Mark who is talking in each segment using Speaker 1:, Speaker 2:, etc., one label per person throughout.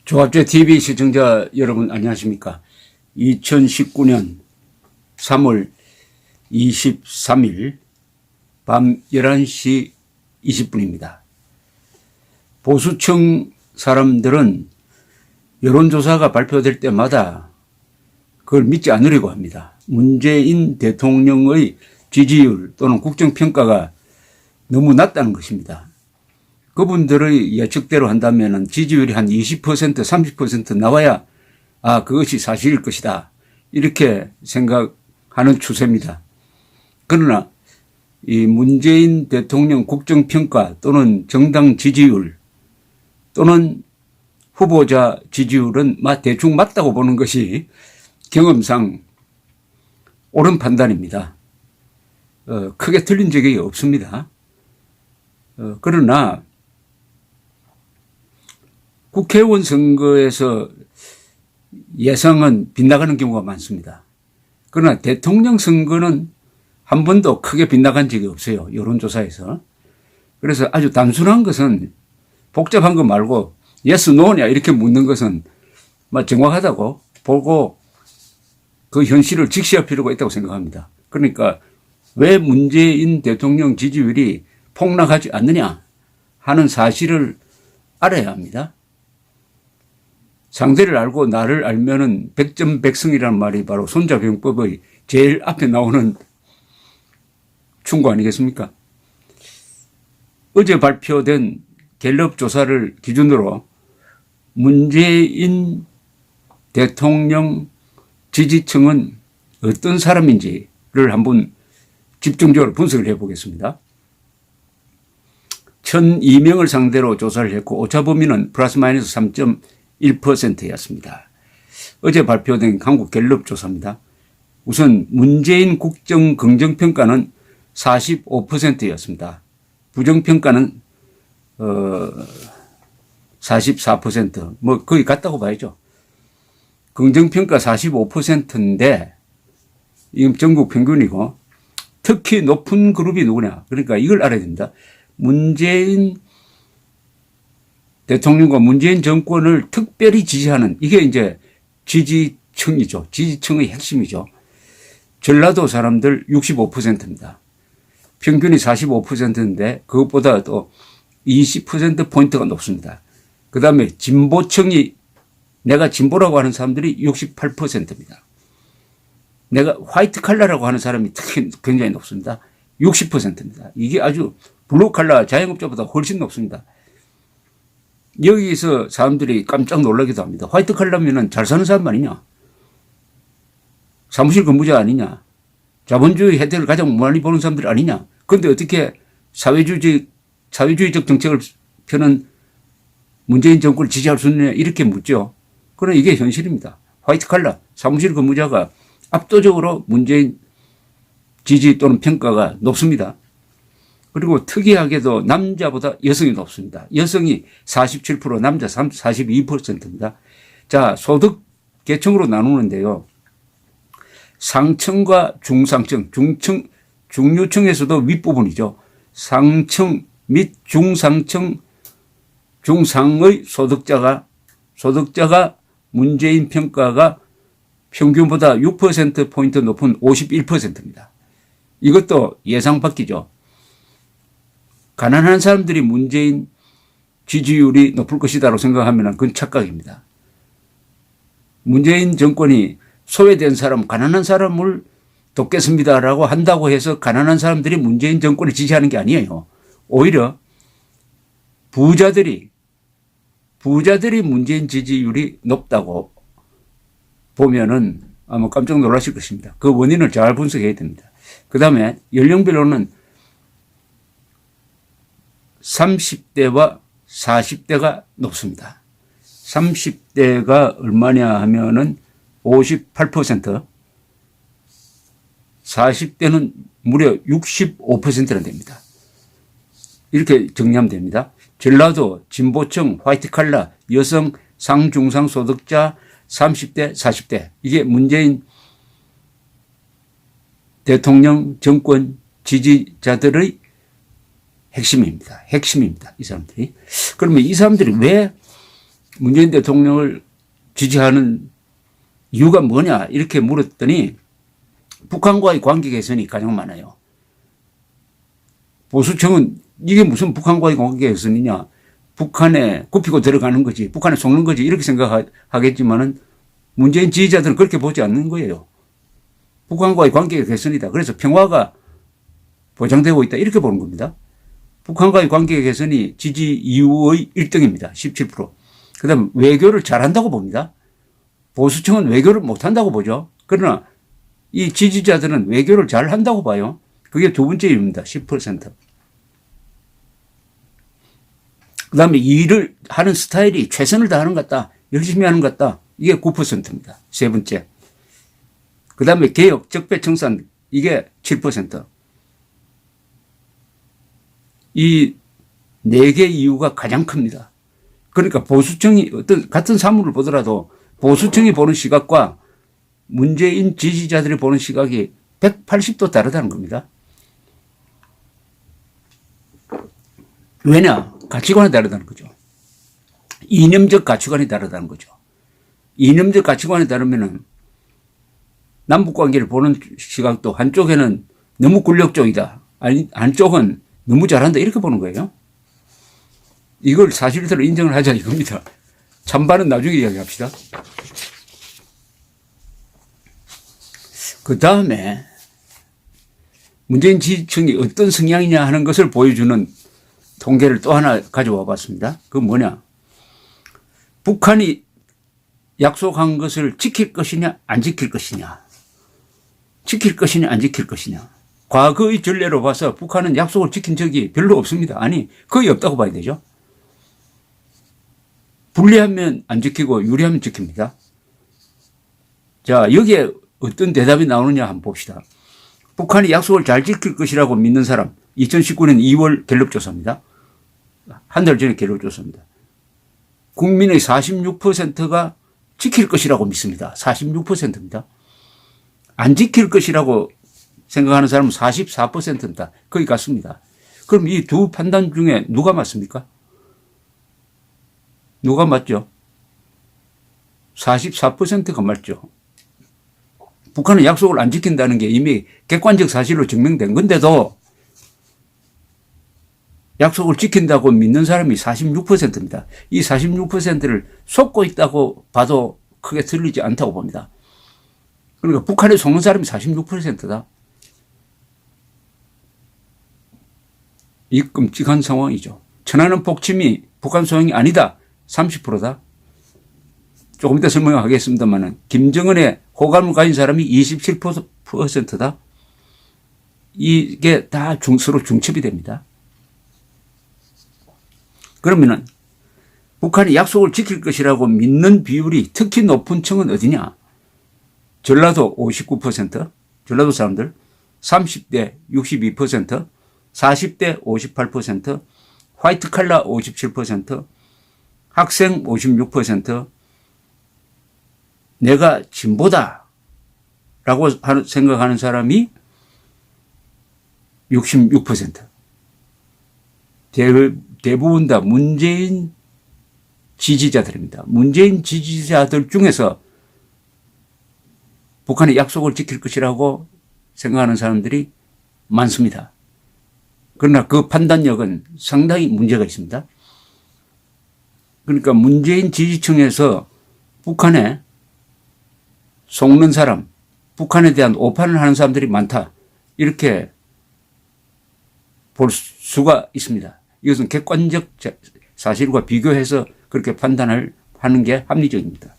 Speaker 1: 조합제 TV 시청자 여러분 안녕하십니까. 2019년 3월 23일 밤 11시 20분입니다. 보수층 사람들은 여론조사가 발표될 때마다 그걸 믿지 않으려고 합니다. 문재인 대통령의 지지율 또는 국정평가가 너무 낮다는 것입니다. 그분들의 예측대로 한다면 지지율이 한 20%, 30% 나와야 그것이 사실일 것이다. 이렇게 생각하는 추세입니다. 그러나 이 문재인 대통령 국정평가 또는 정당 지지율 또는 후보자 지지율은 대충 맞다고 보는 것이 경험상 옳은 판단입니다. 크게 틀린 적이 없습니다. 그러나 국회의원 선거에서 예상은 빗나가는 경우가 많습니다. 그러나 대통령 선거는 한 번도 크게 빗나간 적이 없어요. 여론조사에서. 그래서 아주 단순한 것은 복잡한 거 말고 yes, no냐 이렇게 묻는 것은 정확하다고 보고 그 현실을 직시할 필요가 있다고 생각합니다. 그러니까 왜 문재인 대통령 지지율이 폭락하지 않느냐 하는 사실을 알아야 합니다. 상대를 알고 나를 알면은 백전백승이라는 말이 바로 손자병법의 제일 앞에 나오는 충고 아니겠습니까? 어제 발표된 갤럽 조사를 기준으로 문재인 대통령 지지층은 어떤 사람인지를 한번 집중적으로 분석을 해보겠습니다. 1002명을 상대로 조사를 했고 오차범위는 플러스 마이너스 3.1%였습니다. 어제 발표된 한국 갤럽 조사입니다. 우선 문재인 국정 긍정평가는 45%였습니다. 부정평가는 44%, 거의 같다고 봐야죠. 긍정평가 45%인데 이건 전국 평균이고 특히 높은 그룹이 누구냐. 그러니까 이걸 알아야 됩니다. 문재인 대통령과 문재인 정권을 특별히 지지하는 이게 이제 지지층이죠. 지지층의 핵심이죠. 전라도 사람들 65%입니다. 평균이 45%인데 그것보다 또 20%포인트가 높습니다. 그 다음에 진보층이 내가 진보라고 하는 사람들이 68%입니다. 내가 화이트 칼라라고 하는 사람이 특히 굉장히 높습니다. 60%입니다. 이게 아주 블루 칼라 자영업자보다 훨씬 높습니다. 여기서 사람들이 깜짝 놀라기도 합니다. 화이트 칼라면은 잘 사는 사람 아니냐? 사무실 근무자 아니냐? 자본주의 혜택을 가장 많이 보는 사람들 아니냐? 그런데 어떻게 사회주의적 정책을 펴는 문재인 정권을 지지할 수 있느냐? 이렇게 묻죠. 그러나 이게 현실입니다. 화이트 칼라, 사무실 근무자가 압도적으로 문재인 지지 또는 평가가 높습니다. 그리고 특이하게도 남자보다 여성이 높습니다. 여성이 47%, 남자 42%입니다. 자, 소득 계층으로 나누는데요. 상층과 중상층, 중류층에서도 윗부분이죠. 상층 및 중상층, 중상의 소득자가 문재인 평가가 평균보다 6%포인트 높은 51%입니다. 이것도 예상 밖이죠. 가난한 사람들이 문재인 지지율이 높을 것이다라고 생각하면 그건 착각입니다. 문재인 정권이 소외된 사람, 가난한 사람을 돕겠습니다라고 한다고 해서 가난한 사람들이 문재인 정권을 지지하는 게 아니에요. 오히려 부자들이 문재인 지지율이 높다고 보면은 아마 깜짝 놀라실 것입니다. 그 원인을 잘 분석해야 됩니다. 그 다음에 연령별로는 30대와 40대가 높습니다. 30대가 얼마냐 하면은 58%, 40대는 무려 65%나 됩니다. 이렇게 정리하면 됩니다. 전라도, 진보층, 화이트 칼라, 여성, 상중상 소득자, 30대, 40대. 이게 문재인 대통령 정권 지지자들의 핵심입니다. 이 사람들이. 그러면 이 사람들이 왜 문재인 대통령을 지지하는 이유가 뭐냐 이렇게 물었더니 북한과의 관계 개선이 가장 많아요. 보수층은 이게 무슨 북한과의 관계 개선이냐. 북한에 굽히고 들어가는 거지. 북한에 속는 거지. 이렇게 생각하겠지만은 문재인 지지자들은 그렇게 보지 않는 거예요. 북한과의 관계 개선이다. 그래서 평화가 보장되고 있다. 이렇게 보는 겁니다. 북한과의 관계 개선이 지지 이유의 1등입니다. 17%. 그 다음에 외교를 잘한다고 봅니다. 보수층은 외교를 못한다고 보죠. 그러나 이 지지자들은 외교를 잘한다고 봐요. 그게 두 번째 이유입니다. 10%. 그 다음에 일을 하는 스타일이 최선을 다하는 것 같다. 열심히 하는 것 같다. 이게 9%입니다. 세 번째. 그 다음에 개혁, 적폐, 청산 이게 7%. 이 네 개 이유가 가장 큽니다. 그러니까 보수층이 어떤 같은 사물을 보더라도 보수층이 보는 시각과 문재인 지지자들이 보는 시각이 180도 다르다는 겁니다. 왜냐? 가치관이 다르다는 거죠. 이념적 가치관이 다르다는 거죠. 이념적 가치관이 다르면은 남북관계를 보는 시각도 한쪽에는 너무 굴욕적이다. 아니, 한쪽은 너무 잘한다. 이렇게 보는 거예요. 이걸 사실대로 인정을 하자 이겁니다. 찬반은 나중에 이야기합시다. 그 다음에 문재인 지지층이 어떤 성향이냐 하는 것을 보여주는 통계를 또 하나 가져와 봤습니다. 그건 뭐냐. 북한이 약속한 것을 지킬 것이냐 안 지킬 것이냐. 지킬 것이냐 안 지킬 것이냐. 과거의 전례로 봐서 북한은 약속을 지킨 적이 별로 없습니다. 아니 거의 없다고 봐야 되죠. 불리하면 안 지키고 유리하면 지킵니다. 자, 여기에 어떤 대답이 나오느냐 한번 봅시다. 북한이 약속을 잘 지킬 것이라고 믿는 사람 2019년 2월 갤럽 조사입니다. 한 달 전에 갤럽 조사입니다. 국민의 46%가 지킬 것이라고 믿습니다. 46%입니다. 안 지킬 것이라고 생각하는 사람은 44%입니다. 거의 같습니다. 그럼 이 두 판단 중에 누가 맞습니까? 누가 맞죠? 44%가 맞죠. 북한은 약속을 안 지킨다는 게 이미 객관적 사실로 증명된 건데도 약속을 지킨다고 믿는 사람이 46%입니다. 이 46%를 속고 있다고 봐도 크게 틀리지 않다고 봅니다. 그러니까 북한에 속는 사람이 46%다. 이 끔찍한 상황이죠. 천안은 폭침이 북한 소행이 아니다. 30%다. 조금 이따 설명하겠습니다만 김정은의 호감을 가진 사람이 27%다. 이게 다 서로 중첩이 됩니다. 그러면은 북한이 약속을 지킬 것이라고 믿는 비율이 특히 높은 층은 어디냐? 전라도 59%, 전라도 사람들 30대 62%, 40대 58%, 화이트 칼라 57%, 학생 56%, 내가 진보다 라고 생각하는 사람이 66%. 대부분 다 문재인 지지자들입니다. 문재인 지지자들 중에서 북한의 약속을 지킬 것이라고 생각하는 사람들이 많습니다. 그러나 그 판단력은 상당히 문제가 있습니다. 그러니까 문재인 지지층에서 북한에 속는 사람, 북한에 대한 오판을 하는 사람들이 많다. 이렇게 볼 수가 있습니다. 이것은 객관적 사실과 비교해서 그렇게 판단을 하는 게 합리적입니다.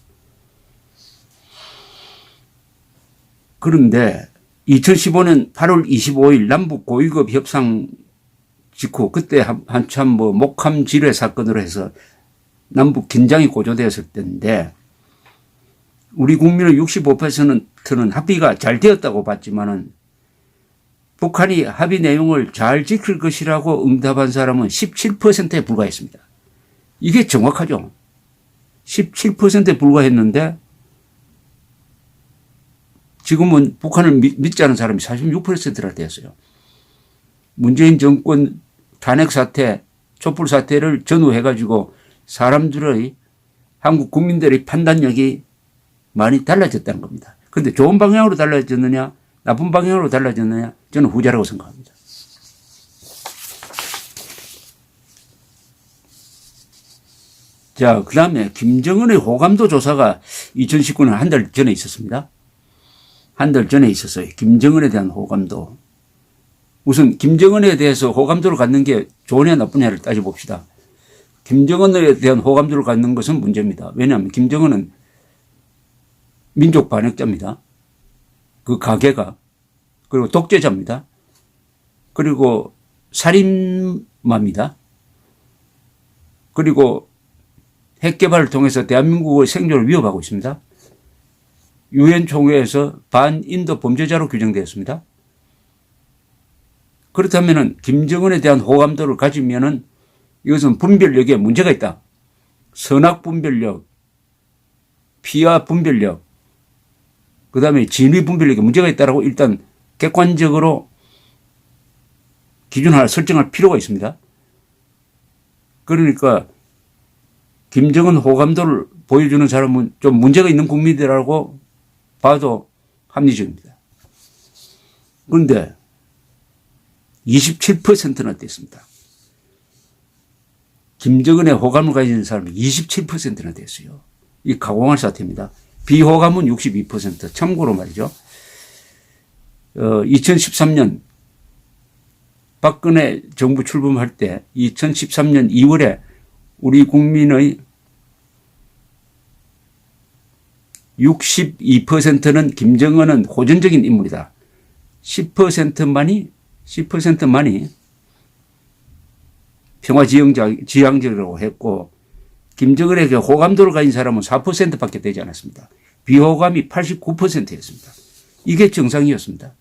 Speaker 1: 그런데 2015년 8월 25일 남북 고위급 협상 직후 그때 한참 목함 지뢰 사건으로 해서 남북 긴장이 고조되었을 때인데 우리 국민의 65%는 합의가 잘 되었다고 봤지만은 북한이 합의 내용을 잘 지킬 것이라고 응답한 사람은 17%에 불과했습니다. 이게 정확하죠. 17%에 불과했는데 지금은 북한을 믿지 않은 사람이 46%나 되었어요. 문재인 정권 탄핵 사태, 촛불 사태를 전후해가지고 사람들의 한국 국민들의 판단력이 많이 달라졌다는 겁니다. 그런데 좋은 방향으로 달라졌느냐 나쁜 방향으로 달라졌느냐 저는 후자라고 생각합니다. 자, 그 다음에 김정은의 호감도 조사가 2019년 한 달 전에 있었습니다. 한 달 전에 있었어요. 김정은에 대한 호감도. 우선 김정은에 대해서 호감도를 갖는 게 좋으냐 나쁘냐를 따져봅시다. 김정은에 대한 호감도를 갖는 것은 문제입니다. 왜냐하면 김정은은 민족 반역자입니다. 그 가계가. 그리고 독재자입니다. 그리고 살인마입니다. 그리고 핵 개발을 통해서 대한민국의 생존을 위협하고 있습니다. 유엔 총회에서 반인도 범죄자로 규정되었습니다. 그렇다면 김정은에 대한 호감도를 가지면은 이것은 분별력에 문제가 있다. 선악 분별력, 피와 분별력, 그 다음에 진위 분별력에 문제가 있다라고 일단 객관적으로 기준 하나 설정할 필요가 있습니다. 그러니까 김정은 호감도를 보여주는 사람은 좀 문제가 있는 국민이라고 봐도 합리적입니다. 그런데 27%나 됐습니다. 김정은의 호감을 가지는 사람이 27%나 됐어요. 이 가공할 사태입니다. 비호감은 62%. 참고로 말이죠. 2013년 박근혜 정부 출범할 때 2013년 2월에 우리 국민의 62%는 김정은은 호전적인 인물이다. 10%만이 평화지향적이라고 했고 김정은에게 호감도를 가진 사람은 4%밖에 되지 않았습니다. 비호감이 89%였습니다. 이게 정상이었습니다.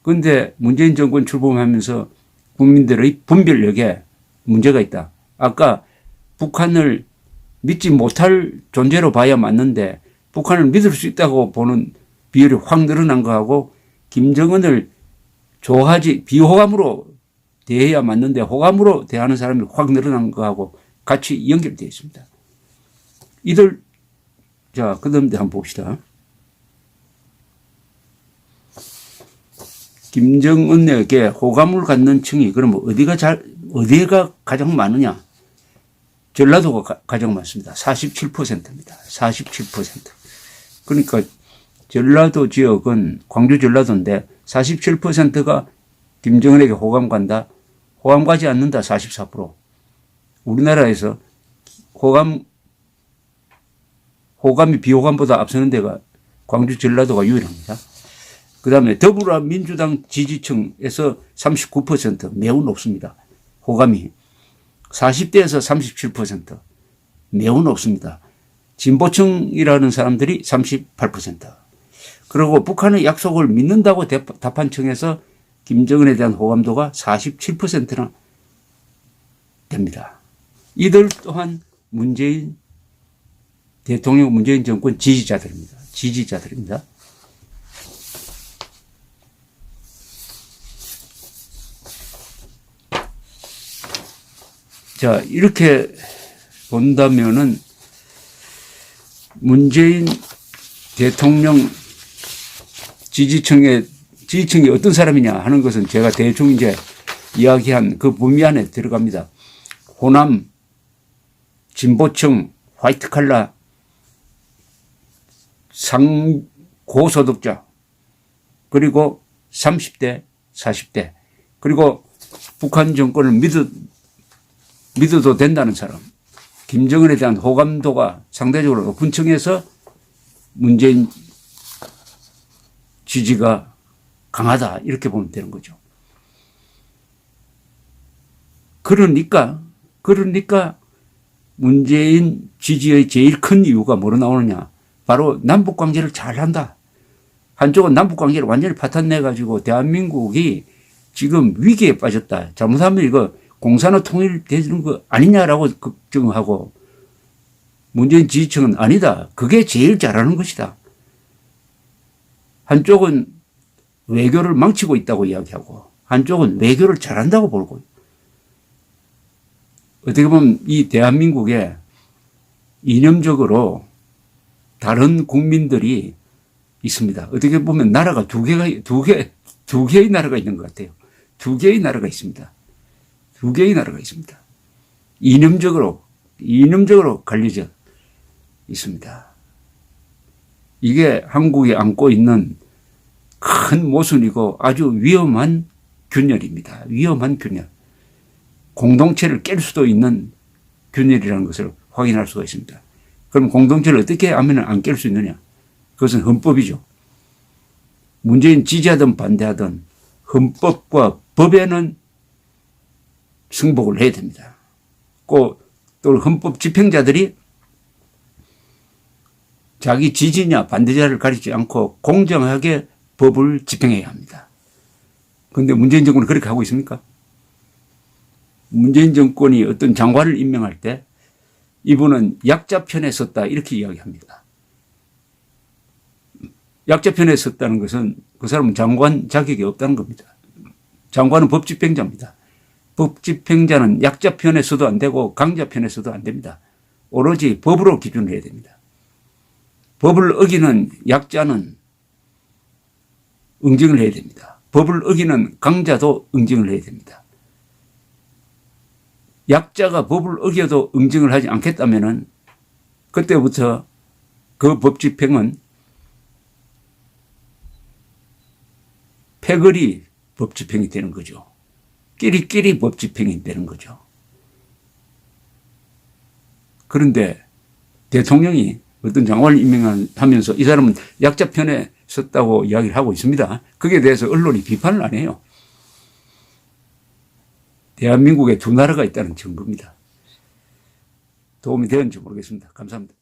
Speaker 1: 그런데 문재인 정권 출범하면서 국민들의 분별력에 문제가 있다. 아까 북한을 믿지 못할 존재로 봐야 맞는데 북한을 믿을 수 있다고 보는 비율이 확 늘어난 거하고 김정은을 좋아하지 비호감으로 대해야 맞는데 호감으로 대하는 사람이 확 늘어난 거하고 같이 연결되어 있습니다. 자, 그 다음에 한번 봅시다. 김정은에게 호감을 갖는 층이 그러면 어디가 가장 많으냐? 전라도가 가장 많습니다. 47%입니다. 47%. 그러니까 전라도 지역은 광주 전라도인데 47%가 김정은에게 호감 간다. 호감 가지 않는다. 44%. 우리나라에서 호감이 비호감보다 앞서는 데가 광주 전라도가 유일합니다. 그 다음에 더불어민주당 지지층에서 39% 매우 높습니다. 호감이. 40대에서 37% 매우 높습니다. 진보층이라는 사람들이 38%. 그리고 북한의 약속을 믿는다고 답한 층에서 김정은에 대한 호감도가 47%나 됩니다. 이들 또한 문재인 대통령, 문재인 정권 지지자들입니다. 지지자들입니다. 자, 이렇게 본다면은 문재인 대통령 지지층이 어떤 사람이냐 하는 것은 제가 대충 이제 이야기한 그 범위 안에 들어갑니다. 호남, 진보층, 화이트 칼라, 상고소득자, 그리고 30대, 40대, 그리고 북한 정권을 믿어도 된다는 사람, 김정은에 대한 호감도가 상대적으로 높은 층에서 문재인 지지가 강하다 이렇게 보면 되는 거죠. 그러니까 문재인 지지의 제일 큰 이유가 뭐로 나오느냐. 바로 남북관계를 잘한다. 한쪽은 남북관계를 완전히 파탄내가지고 대한민국이 지금 위기에 빠졌다. 잘못하면 이거 공산화 통일되는 거 아니냐라고 걱정하고 문재인 지지층은 아니다. 그게 제일 잘하는 것이다. 한쪽은 외교를 망치고 있다고 이야기하고 한쪽은 외교를 잘한다고 보고 어떻게 보면 이 대한민국에 이념적으로 다른 국민들이 있습니다. 어떻게 보면 나라가 두 개의 나라가 있는 것 같아요. 두 개의 나라가 있습니다. 두 개의 나라가 있습니다. 이념적으로 갈려져 있습니다. 이게 한국이 안고 있는 큰 모순이고 아주 위험한 균열입니다. 위험한 균열. 공동체를 깰 수도 있는 균열이라는 것을 확인할 수가 있습니다. 그럼 공동체를 어떻게 하면 안 깰 수 있느냐? 그것은 헌법이죠. 문재인 지지하든 반대하든 헌법과 법에는 승복을 해야 됩니다. 또 헌법 집행자들이 자기 지지냐 반대자를 가리지 않고 공정하게 법을 집행해야 합니다. 그런데 문재인 정권은 그렇게 하고 있습니까? 문재인 정권이 어떤 장관을 임명할 때 이분은 약자 편에 섰다 이렇게 이야기합니다. 약자 편에 섰다는 것은 그 사람은 장관 자격이 없다는 겁니다. 장관은 법 집행자입니다. 법 집행자는 약자 편에 서도 안 되고 강자 편에 서도 안 됩니다. 오로지 법으로 기준을 해야 됩니다. 법을 어기는 약자는 응징을 해야 됩니다. 법을 어기는 강자도 응징을 해야 됩니다. 약자가 법을 어겨도 응징을 하지 않겠다면은 그때부터 그 법 집행은 패거리 법 집행이 되는 거죠. 끼리끼리 법 집행이 되는 거죠. 그런데 대통령이 어떤 장관을 임명하면서 이 사람은 약자 편에 섰다고 이야기를 하고 있습니다. 거기에 대해서 언론이 비판을 안 해요. 대한민국에 두 나라가 있다는 증거입니다. 도움이 되었는지 모르겠습니다. 감사합니다.